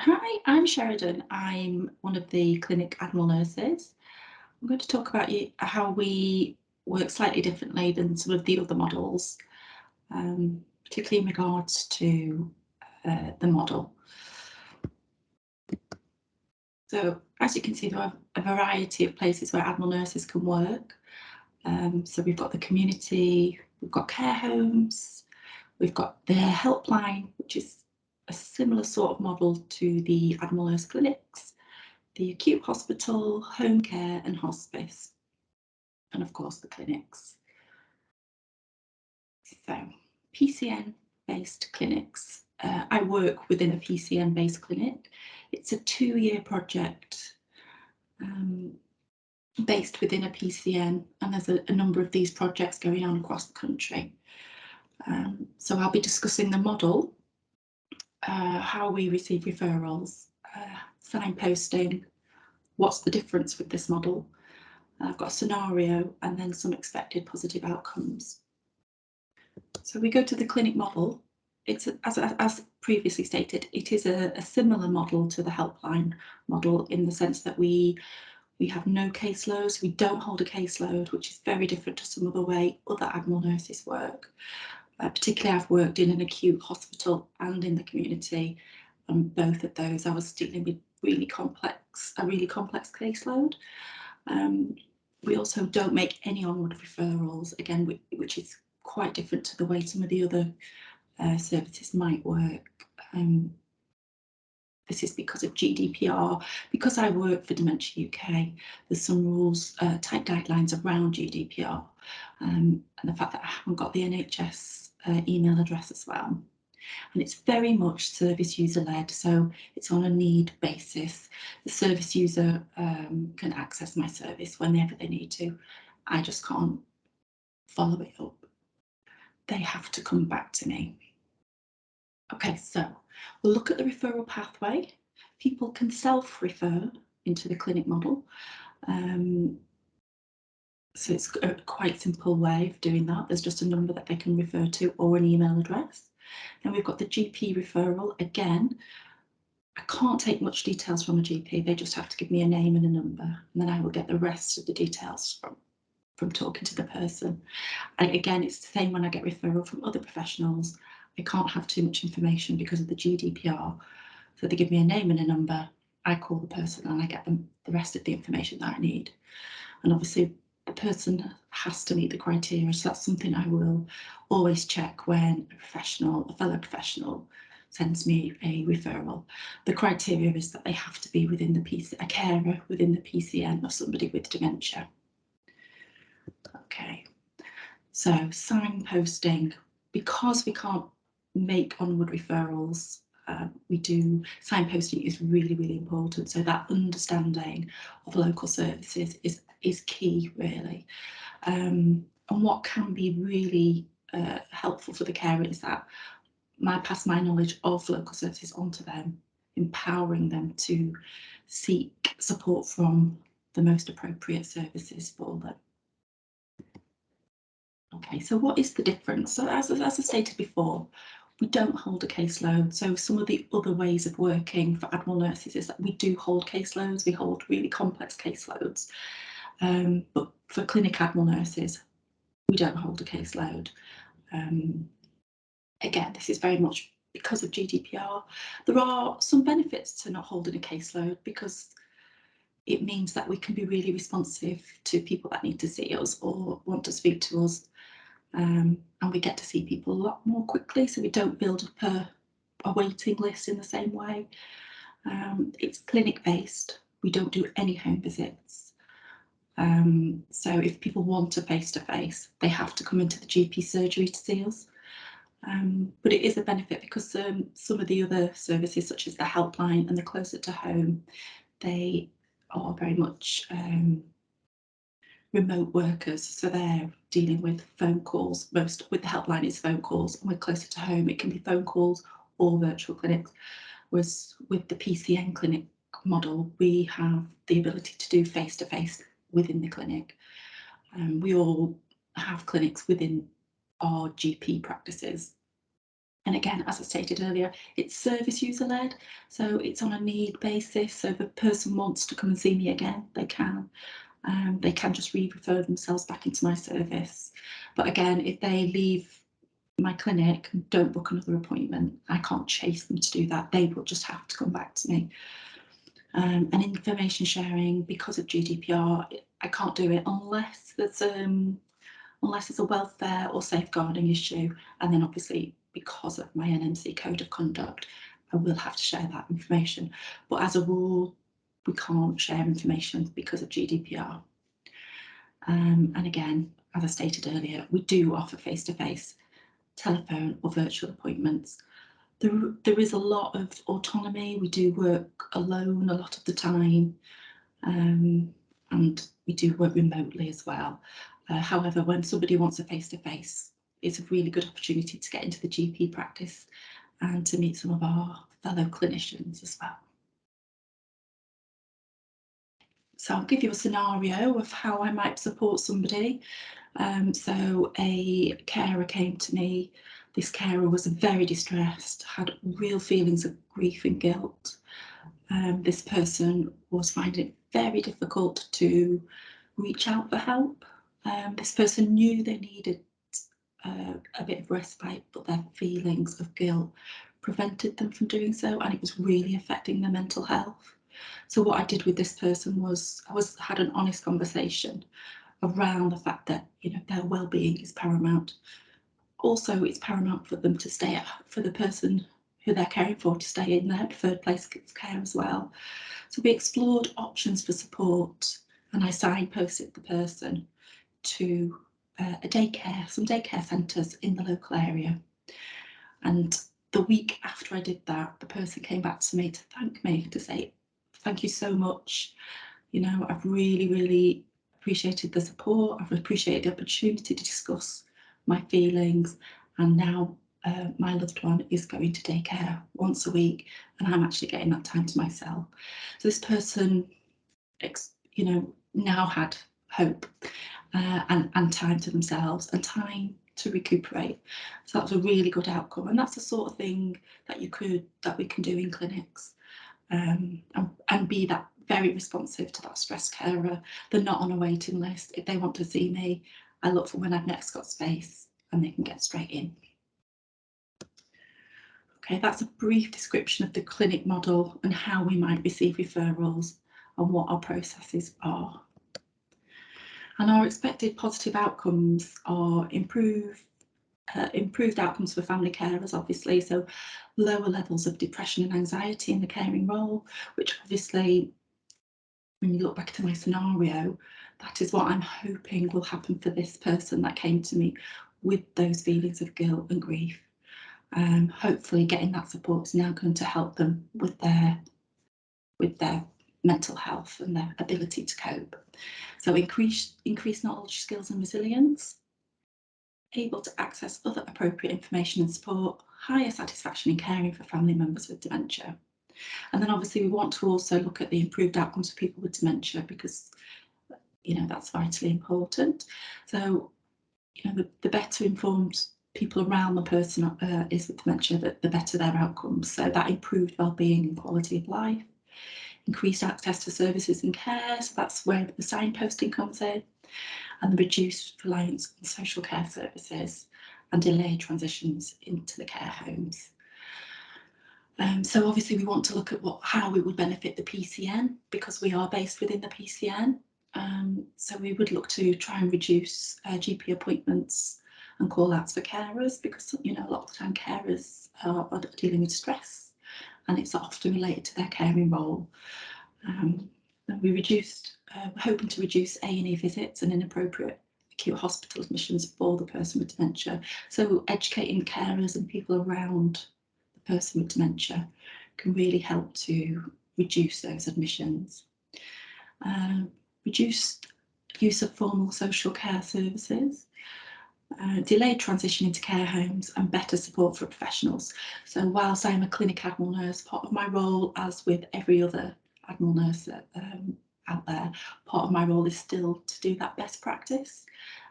Hi, I'm Sheridan. I'm one of the clinic Admiral nurses. I'm going to talk about how we work slightly differently than some of the other models, particularly in regards to the model. So as you can see, there are a variety of places where Admiral nurses can work. So we've got the community, we've got care homes, we've got the helpline, which is a similar sort of model to the Admiral nurse clinics, the acute hospital, home care and hospice, and of course the clinics. So PCN-based clinics. I work within a PCN-based clinic. It's a 2-year project based within a PCN, and there's a number of these projects going on across the country. So I'll be discussing the model, how we receive referrals, signposting, what's the difference with this model. I've got a scenario and then some expected positive outcomes. So we go to the clinic model. It's, as previously stated, it is a similar model to the helpline model in the sense that we have no caseloads, we don't hold a caseload, which is very different to some of the way other Admiral nurses work. Particularly I've worked in an acute hospital and in the community, and both of those I was dealing with a really complex caseload. We also don't make any onward referrals, again, which is quite different to the way some of the other services might work. This is because of GDPR. Because I work for Dementia UK, there's some rules, tight guidelines around GDPR, and the fact that I haven't got the NHS email address as well. And it's very much service user led, so it's on a need basis. The service user can access my service whenever they need to. I just can't follow it up. They have to come back to me. Okay, so we'll look at the referral pathway. People can self-refer into the clinic model. So it's a quite simple way of doing that. There's just a number that they can refer to or an email address. Then we've got the GP referral. Again, I can't take much details from a GP. They just have to give me a name and a number, and then I will get the rest of the details from talking to the person. And again, it's the same when I get referral from other professionals. I can't have too much information because of the GDPR. So they give me a name and a number, I call the person and I get them the rest of the information that I need. And obviously the person has to meet the criteria. So that's something I will always check when a fellow professional sends me a referral. The criteria is that they have to be within a carer within the PCN of somebody with dementia. Okay, so signposting. Because we can't make onward referrals, signposting is really, really important. So that understanding of local services is key, really. And what can be really helpful for the carer is that pass my knowledge of local services onto them, empowering them to seek support from the most appropriate services for them. Okay, so what is the difference? So as I stated before, we don't hold a caseload. So some of the other ways of working for Admiral nurses is that we do hold caseloads. We hold really complex caseloads. But for clinic Admiral nurses, we don't hold a caseload. Again, this is very much because of GDPR. There are some benefits to not holding a caseload because it means that we can be really responsive to people that need to see us or want to speak to us. And we get to see people a lot more quickly, so we don't build up a waiting list in the same way. It's clinic based. We don't do any home visits. So if people want a face-to-face, they have to come into the GP surgery to see us. But it is a benefit because some of the other services, such as the helpline and the closer to home, they are very much remote workers, so they're dealing with phone calls. Most with the helpline is phone calls, and with closer to home it can be phone calls or virtual clinics. Whereas with the PCN clinic model, we have the ability to do face-to-face within the clinic. We all have clinics within our GP practices, And again, as I stated earlier, it's service user led, so it's on a need basis. So if a person wants to come and see me again, they can. They can just re-refer themselves back into my service. But again, if they leave my clinic and don't book another appointment, I can't chase them to do that. They will just have to come back to me. And information sharing, because of GDPR, I can't do it unless there's a welfare or safeguarding issue, and then obviously because of my NMC code of conduct, I will have to share that information. But as a rule, we can't share information because of GDPR. And again, as I stated earlier, we do offer face-to-face, telephone or virtual appointments. There is a lot of autonomy. We do work alone a lot of the time, and we do work remotely as well. However, when somebody wants a face-to-face, it's a really good opportunity to get into the GP practice and to meet some of our fellow clinicians as well. So I'll give you a scenario of how I might support somebody. So a carer came to me. This carer was very distressed, had real feelings of grief and guilt. This person was finding it very difficult to reach out for help. This person knew they needed a bit of respite, but their feelings of guilt prevented them from doing so, and it was really affecting their mental health. So what I did with this person was had an honest conversation around the fact that, you know, their well-being is paramount. Also, it's paramount for them to stay for the person who they're caring for to stay in their preferred place of care as well. So we explored options for support, and I signposted the person to some daycare centres in the local area. And the week after I did that, the person came back to me to thank me, to say, thank you so much. You know, I've really, really appreciated the support. I've appreciated the opportunity to discuss my feelings. And now my loved one is going to daycare once a week, and I'm actually getting that time to myself. So this person, you know, now had hope and time to themselves and time to recuperate. So that was a really good outcome, and that's the sort of thing that we can do in clinics, and be that very responsive to that stress carer. They're not on a waiting list. If they want to see me, I look for when I've next got space and they can get straight in. Okay, that's a brief description of the clinic model and how we might receive referrals and what our processes are. And our expected positive outcomes are improved outcomes for family carers, obviously, so lower levels of depression and anxiety in the caring role, which obviously, when you look back to my scenario, that is what I'm hoping will happen for this person that came to me with those feelings of guilt and grief. Hopefully getting that support is now going to help them with their mental health and their ability to cope. So increased knowledge, skills and resilience, able to access other appropriate information and support, higher satisfaction in caring for family members with dementia. And then obviously we want to also look at the improved outcomes for people with dementia, because, you know, that's vitally important. So, you know, the better informed people around the person is with dementia, the better their outcomes. So that improved well-being and quality of life, increased access to services and care, so that's where the signposting comes in, and the reduced reliance on social care services and delayed transitions into the care homes. So obviously we want to look at how it would benefit the PCN, because we are based within the PCN. So we would look to try and reduce GP appointments and call outs for carers, because, you know, a lot of the time carers are dealing with stress and it's often related to their caring role. And we hoping to reduce A&E visits and inappropriate acute hospital admissions for the person with dementia. So educating carers and people around the person with dementia can really help to reduce those admissions. Reduced use of formal social care services, delayed transition into care homes and better support for professionals. So whilst I'm a clinic Admiral nurse, part of my role, as with every other Admiral nurse out there, part of my role is still to do that best practice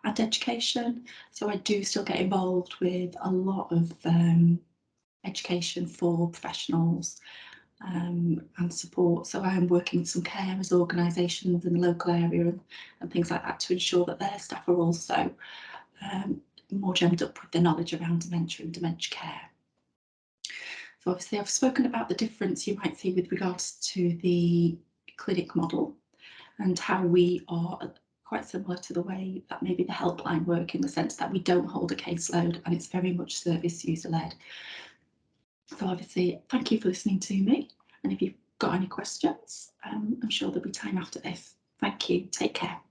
and education. So I do still get involved with a lot of education for professionals and support. So I am working with some carers organisations in the local area and things like that to ensure that their staff are also more gemmed up with the knowledge around dementia and dementia care. So obviously I've spoken about the difference you might see with regards to the clinic model and how we are quite similar to the way that maybe the helpline work, in the sense that we don't hold a caseload and it's very much service user led. So obviously, thank you for listening to me. And if you've got any questions, I'm sure there'll be time after this. Thank you. Take care.